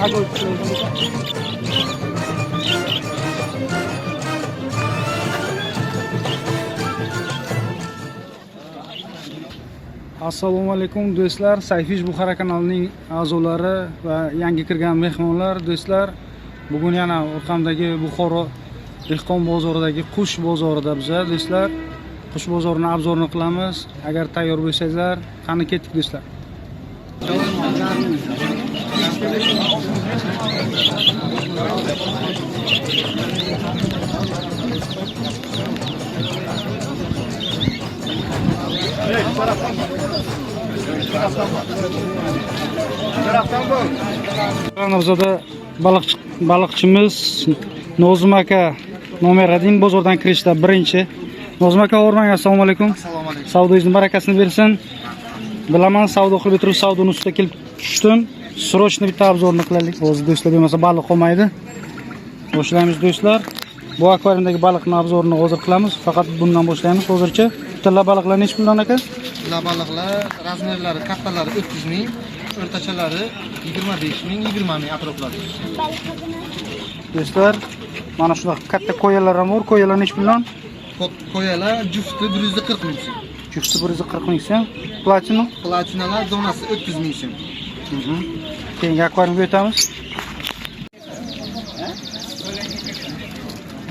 Assalomu alaykum do'stlar, Sayfish Buxara kanalining a'zolari va yangi kirgan mehmonlar do'stlar. Bugun yana orqamdagi Buxoro dehqon bozoridagi qush bozorida biz do'stlar qush bozorini obzorini qilamiz. Agar tayyor bo'lsangizlar, qani ketdik do'stlar. Ramazonda baliqchimiz Nozim aka nomer 1 bozordan kirishda birinchi. Nozim aka o'rmang, assalomu alaykum. Assalomu alaykum. Savdongizni barakasini bersin. Bilaman, savdo qilib turib savdoning ustida kelib tushdim. Srochni bitta obzorni qilaylik. Hozir do'stlar bo'lmasa baliq qolmaydi. Boshlaymiz do'stlar. Bu akvariumdagi baliqning obzorini hozir qilamiz. Faqat bundan boshlaymiz hozircha. Tilla baliqlar necha puldan aka? Tilla baliqlar razmerlari kattalari 300 ming, o'rtachalari 25 ming, 20 ming atroflarida. Do'stlar, mana shunaqa katta qo'yalar ham bor. Qo'yalar necha puldan? Qo'yalar jufti 140 ming so'm. Jufti 140 ming so'm. Platinum? Platinalar zonasi 300 ming so'm. Keyingi akvariumga o'tamiz.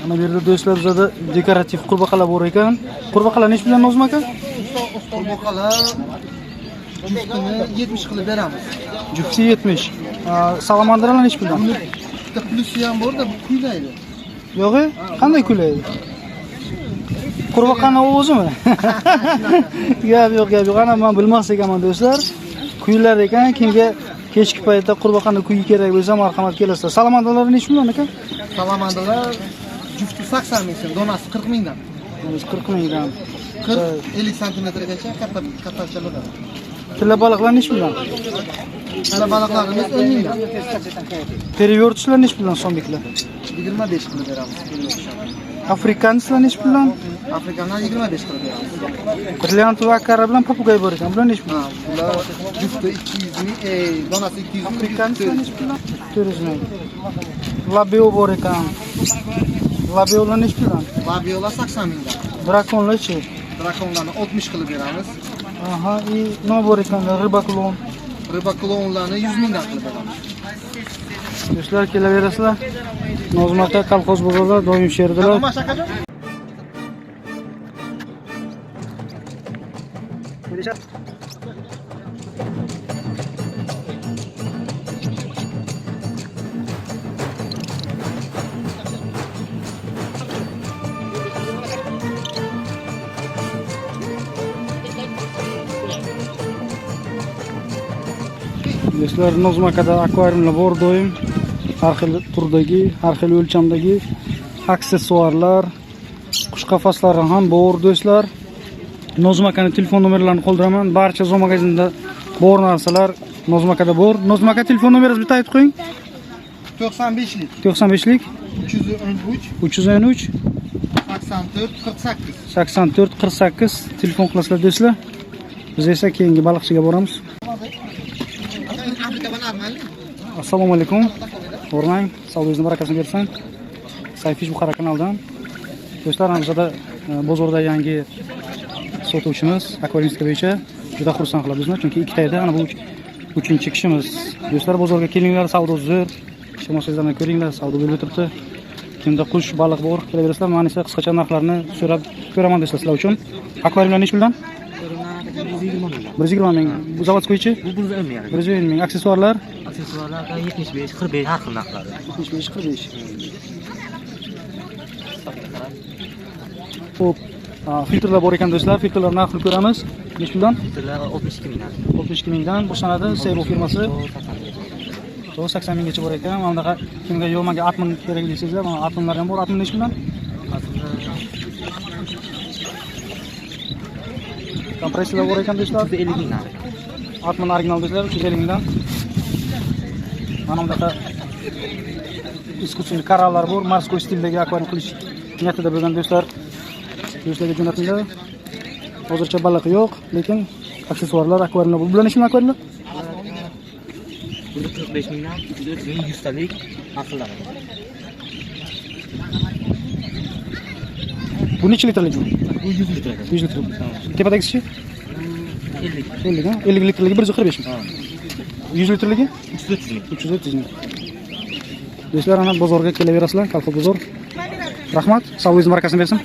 Mana bu yerda do'stlar bizda dekorativ qurbaqalar bor ekan. Qurbaqalar necha puldan Nozim aka? Qurbaqalar juftini 70 qilib beramiz. Jufti 70. Salamandralar necha puldan? Bitta plusi ham bor-da, bu kuylaydi. Yo'q, qanday kuylaydi? Qurbaqani o'zimi? Gap yo'q. Ana men bilmas ekanman do'stlar. Kuylar ekan, kimga kechki paytda qurbaqani kuyi kerak bo'lsa, marhamat kelasizlar. Salamandralar necha puldan aka? Salamandralar jufti 80 ming so'm, donasi 40 mingdan. Donasi 40 mingdan. 40-50 santimetrgacha kattachalar. Tilla baliqlar necha puldan? Tilla baliqlarimiz 10 mingdan. Periyortishlar necha puldan so'mliklar? 25 qilib beramiz. Afrikanslar necha puldan? Afrikanlar 25 qilib beramiz. Brilliant va kara bilan papugay bor ekan. Bular necha puldan? Bular jufti 200 ming, donasi 200 ming. Afrikanslar necha puldan? 400 ming. Labio bor ekan. Labiolar necha puldan? Labiolar 80 mingdan. Drakonlarchi? Drakonlarni 60 qilib beramiz. Aha, nima bor ekan? Ribaklon. Ribaklonlarni 100 mingdan qilib beramiz. Do'stlar, kelaverasizlar. Nozim aka kolxoz bozorda doim sherdilar. Do'stlar, Nozim akada akvariumlar bor doim. Har xil turdagi, har xil o'lchamdagi aksessuarlar, qush qafaslari ham bor do'stlar. Nozim akaning telefon nomerlarini qoldiraman. Barcha zoo magazinda bor narsalar Nozim akada bor. Nozim aka telefon nomeringizni bitta aytib qo'ying. 95lik 95lik 313 313 84 48. 84 48 telefon qilasizlar do'stlar. Biz esa keyingi baliqchiga boramiz. Assalomu alaykum. O'rmang, savdongizni barakasini bersin. Sayfish Buxara kanalidan. Do'stlar, bizda bozorda yangi sotuvchimiz akvariumstika bo'yicha juda xursand qiladi bizni, chunki ikkita edi, ana bu 3-chi kishimiz. Do'stlar, bozorga kelinglar, savdo zo'r. Ishlamosizlarni ko'ringlar, savdo bo'lib o'tiribdi. Kimda qush, baliq bor, kelaverasizlar. Men esa qisqacha narxlarni so'rab ko'raman do'stlar sizlar uchun. Akvariumlar necha puldan? 120 ming. Bu zavodskoychi? Bu 110 ming. 120 ming. Aksessuarlar? Aksessuarlar 75, 45 har xil narxlari. 75, 45. Xo'p, filtrlar bor ekan do'stlar. Filtrlar narxini ko'ramiz. Necha puldan? Filtrlar 62 mingdan. 62 mingdan boshlanadi. Sebo firmasi 80 minggacha bor ekan. Mana bunaqa kimga yo'q, menga atmin kerak deysizlar, mana atminlar ham bor. Atmin necha puldan? Kompressor bor ekan do'stlar. 50 mingdan. Atmin original do'stlar, 350 mingdan. Mana bunaqa искусственный korallar bor. Morskoy stildagi akvarium qilish niyatida bo'lgan do'stlar. Do'stlarga jo'natildi. Hozircha baliq yo'q, lekin aksessuarlar, akvariumlar bor. Bular nechta akvariumlar? Burada 45 mingdan 330 ming 100 talik aqllar. Bu necha litrlik? Bu 100 litr. 100 litr. Tepadagisi 50. 50 ha? 50 litrligi 145 ming. Ha. 100 litrligi 330 ming. 330 ming. Do'stlar, ana bozorga kelaverasizlar, Qalqa bozor. Rahmat, sog'ligingiz barakasini bersin.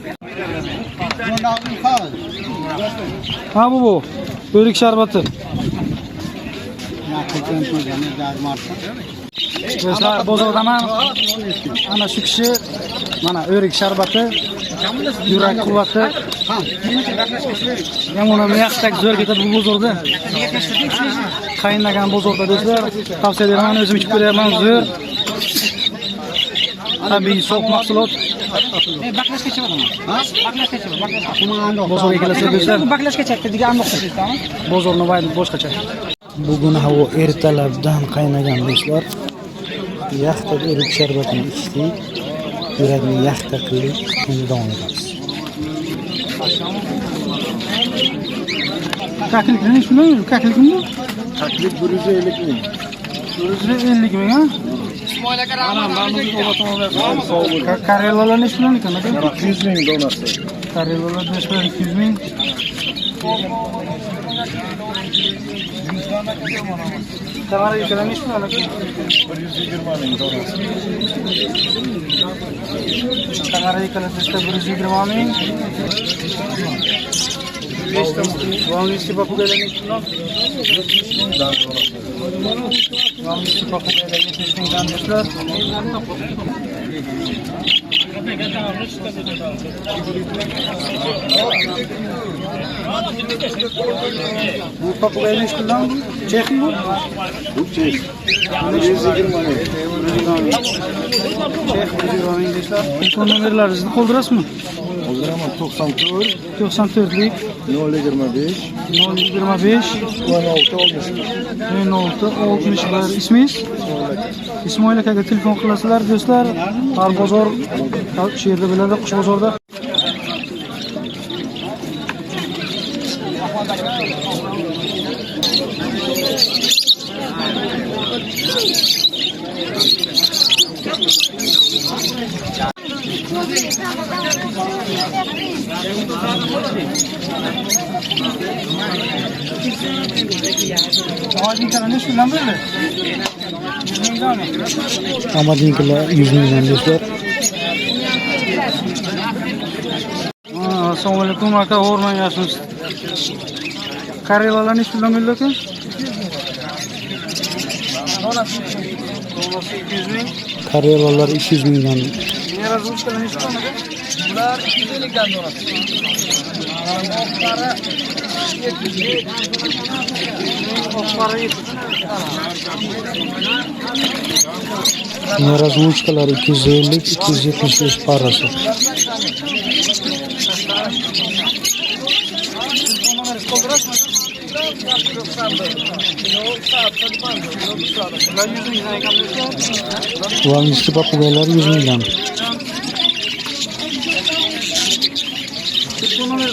Ha bu. O'rik sharbati. Do'stlar, bozordaman. Ana shu kishi mana o'rik sharbati, yurak quvvati. Yamonam yaxshidak zo'r ketadi bu bozorda. Qaynagan bozorda do'stlar, tavsiya beraman, o'zim ichib ko'ryapman, zo'r. Tabiiy so'q mahsulot. Baklashgacha bo'ladimi? Ha? Baklashgacha bo'ladi. Bozorga kelasizlar do'stlar. Baklashgacha degan o'xshaydi. Bozorni vaydi boshqacha. Bugun havo ertalabdan qaynagan do'stlar. Yaxta o'rik sharbatini ichdik. Yurakni yaxta qildik. Endi davom etamiz. Kaklik nima shunday? Kaklikmi? Taklif 150 ming. 150 ming ha? Karellalar ne shunday ekan? 200 ming donasi. Karellalar do'stlar 200 ming. Tamara yükelen iş mi alak? 120 ming donasi. Tamara yükelen do'stlar 120 ming. Vanliski papugalarni kimdan? 70 mingdan donasi. Vanliski papugalar 70 mingdan do'stlar. Bu papugalar iş kimdan? Çek mi bu? Bu çek. 120 ming. Çek 120 ming do'stlar. Telefon nomerlaringizni qo'ldirasizmi? Qo'ldiraman 94 94lik 025 025 16 61. İsmingiz? İsmoil akaga telefon qilasizlar do'stlar. Har bozor shu yerda bo'ladi, Qush bozorda. Amadinkilar 100 mingdan do'stlar. Assalomu alaykum aka, o'rnayapsiz. Karellalar nech puldan bo'ldi aka? Donasi 200 ming. Karellalar 200 mingdan. Razvutkalar nech puldan aka? Bular 250 dan donasi. Razvutkalar 250 275 parası. Vanliski papugalar 100 mingdan.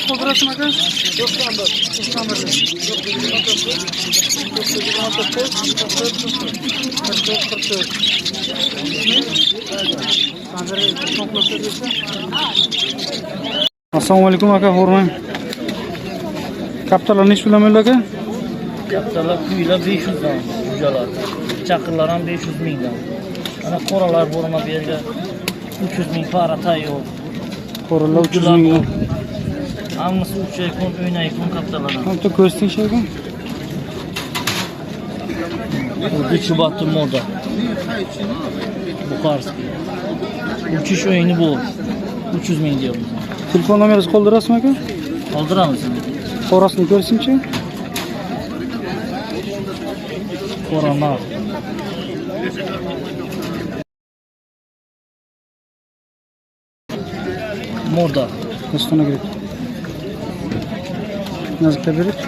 Qo'ldirasizmi aka? 94. Assalomu alaykum aka, o'rmang. Kaptalar nech puldan bo'ldi aka? Kaptalar kuylar 500 dan, jo'jalar. Chaqirlar ham 500 mingdan. Ana qoralar borma bu yerga 300 ming para tayyor. Qoralar 300 mingdan. Hammasi 3 oy kun, o'ynay kun kaptalar. Qancha ko'rsang aka? Чубату мода. Bukharskiy. Uchish o'yini bu. 300 ming deyapmiz. Telefon nomeringizni qoldirasizmi aka? Qoldiramiz. Qorasini ko'rsingchi. Qorama. Moda. Kostona girib. Nazikda berib.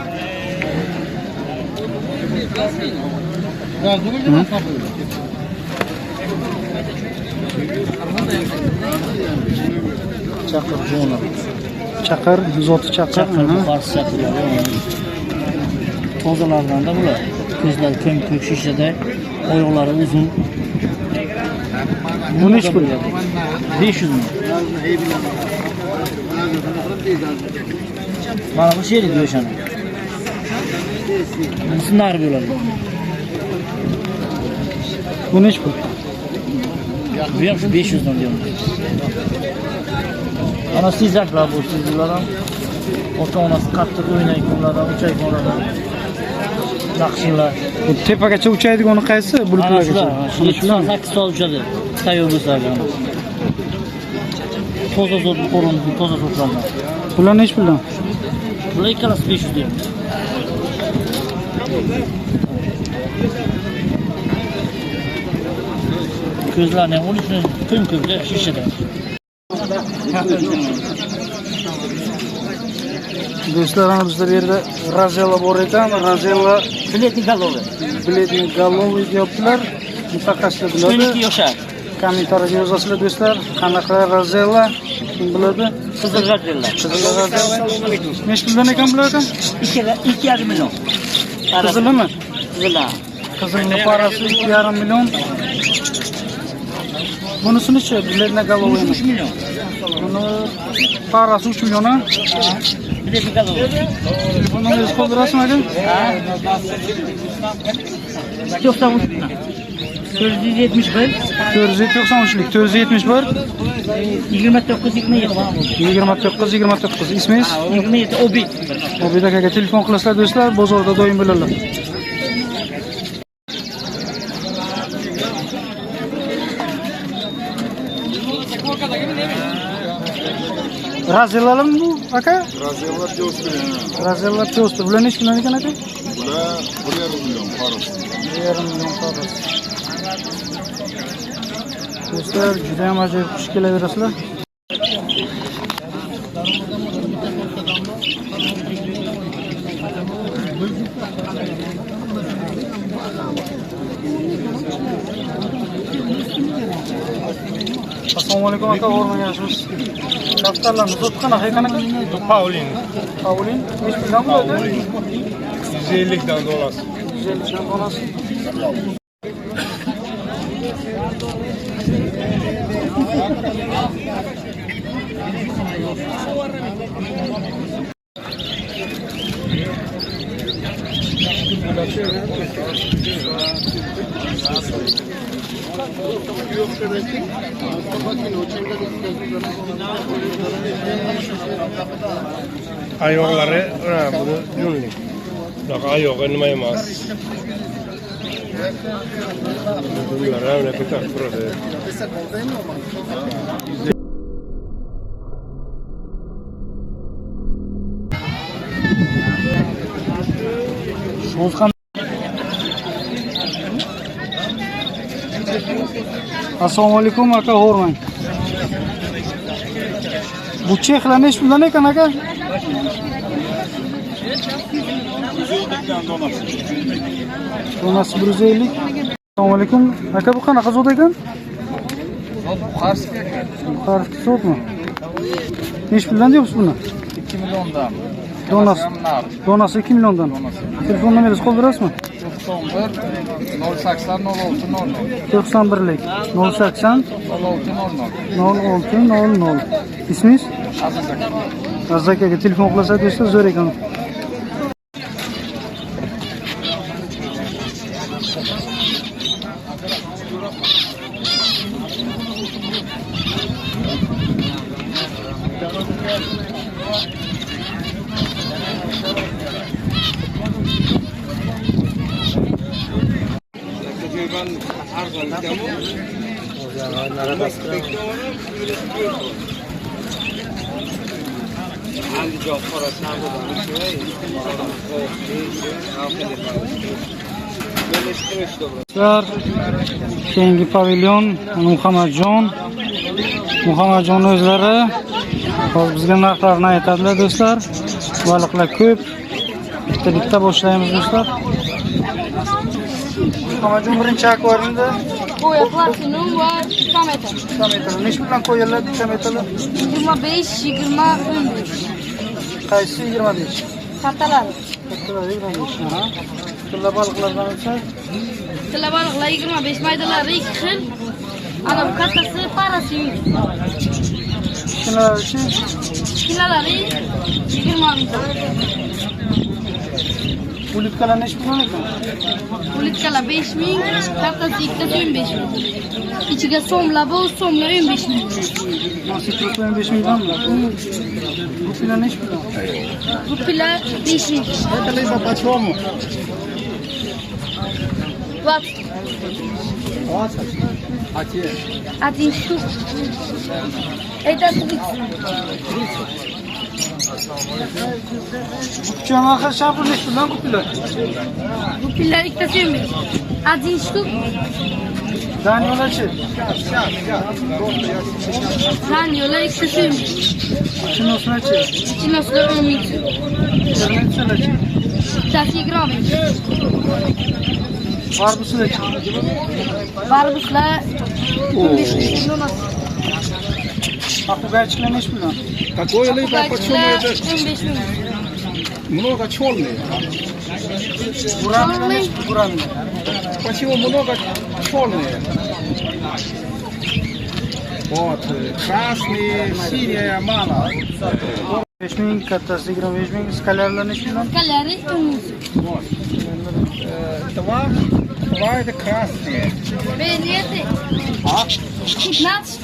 Chaqir jona. Chaqir, zoti chaqir. Chaqir Buxarskiy chaqirlar. Tozalardan da bular. Ko'zlar ko'k shishada Oyoqlari uzun. Bu nechi pul? 500 ming. Mana bu sherik go'shani. Bunisi narib bo'ladi. Bu nechi pul? Bu ham shu 500 dan deyman. Ana sizaklar bu sizlar ham ota-onasi qattiq o'ynaydiganlardan, uchaydiganlardan. Naqshlar. Bu tepagacha uchaydigani qaysi? Ana Bulutlargacha. shular, 8 soat uchadi. Tayyor bo'lsa-da. Toza sot qo'rin, toza sotlardan. Bular nechi puldan? Bular ikkalasi 500 deymiz. Ko'zlarning o'lishini ko'm-ko'mda shishada. Do'stlar, ana bizda bu yerda Razella bor ekan. Razella Biletni galovi. biletni головой deyaptilar. Mutaxassislar biladi. Shuniki yoshar. Kommentariyga yozasizlar do'stlar. Qanaqa Razella kim biladi? Qizil g'adirlar. Qizil Razella. Nechi puldan ekan bular ekan? 2,5 million. Qizilimi? Qizillar. Qizilning parasi 2,5 million. Bunisi-chi? Biletni головой. 3 million. Buni parasi 3 million ha? Biletni galovi. Buni o'zi qoldirasizmi aka? Ha? 93. 471 493lik 471 29 27 29 ismingiz? 27 Obid. Obid akaga telefon qilasizlar do'stlar, bozorda doim bo'ladilar. Razellalarmi bu aka? Razella Pioster. Razella Pioster. Bular nechi puldan ekan aka? Bular 1,5 million parası. 1,5 million parasi. Do'stlar, juda ham ajoyib xush kelaverasizlar. Assalomu alaykum aka, o'rnagansiz. Kaftarlarni sotib qanaqa ekan aka? Paulin. Paulin, nechi puldan bo'ladi? 150 dan dolası. 150 dan olasiz. Ayoqlari buni yunlik. Bunaqa oyog'i nima emas. Bunlar ravna ko'tarib turadi. So'z ham. Assalomu alaykum aka, o'rmang. Bu chexlar nechi puldan ekan aka? Donasi 150. Assalomu alaykum. Aka, bu qanaqa zot ekan? Buxarskiy sotmi? Nechi puldan deyapsiz buni? 2 milliondan. Donasi 2 milliondan. Telefon nomeringizni qoldirasizmi? 91 080 06 00. 91lik 080 06 00. 0600. İsmingiz? Aziz aka. Aziz akaga telefon qilasangiz do'stlar, zo'r ekan. Keyingi pavilyon Muhammadjon o'zlari hozir bizga narxlarni aytadilar do'stlar. Baliqlar ko'p. Bitta boshlaymiz do'stlar. Muhammadjon birinchi akvariumda Ko'ya platinum va tomato. tomato. Nechi bilan qo'yiladi tomatolar? 25, 20, 15. Qaysi 25? Kattalar. Kattalar 25. Aha. Tilla baliqlardan esa Tilla baliqlar 25, maydalari 2 xil. Ana bu kattasi parasi 100. kichkinalar-chi? Kichkinalari 20 ming. Ulitkalar nechi puldan ekan? Ulitkalar 5 ming, kattasi ikkitasi 15 ming. İçiga so'mlar bor, so'mlar 15 ming. Nasib qilsa 15 mingdanmi? Rupiyalar nechi puldan? Rupiyalar 5 ming. Это либо почему? 20. 1 штук. Это 30. Kuchama shapur nechi puldan rupiyalar? Rupiyalar ikkitasi 15. 1 штук. Danyolarchi? Ranyolar ikkitasi 15. Chinoslarchi? Chinoslar 10 ming. Termetsalarchi? Ikkitasi 20 ming. Barbuslarchi? Barbuslar 15 ming. Попугайчикlar nechi puldan? Такое либо почему это 15 ming. много черный? Buramilar nechi pul? Buramilar. Почему много черные? Вот, красные, синие мало. 5 ming, kattasi 25 ming. Skalarlar nechi puldan? Kalori 10 ming. Два это красные. Beliyeti. 15.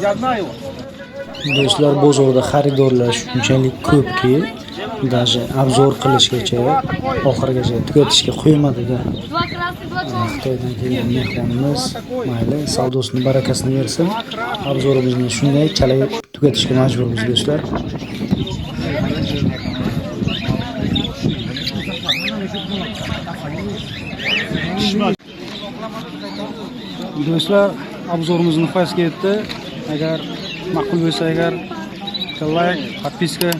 Я знаю. Do'stlar, bozorda xaridorlar shunchalik ko'pki, даже obzor qilishgacha oxirigacha tugatishga qo'ymadida. 2 krasный, 2 черный. Xitoydan kelgan mehmonimiz mayli savdosini barakasini bersin. Obzorimizni shunday chala tugatishga majburmiz do'stlar. Do'stlar, obzorimiz nihoyasiga yetdi. Agar ma'qul bo'lsa, agar like, podpiska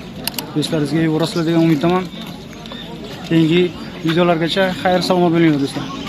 do'stlaringizga yuborasizlar degan umiddaman. Keyingi videolargacha xayr salomat bo'linglar do'stlar.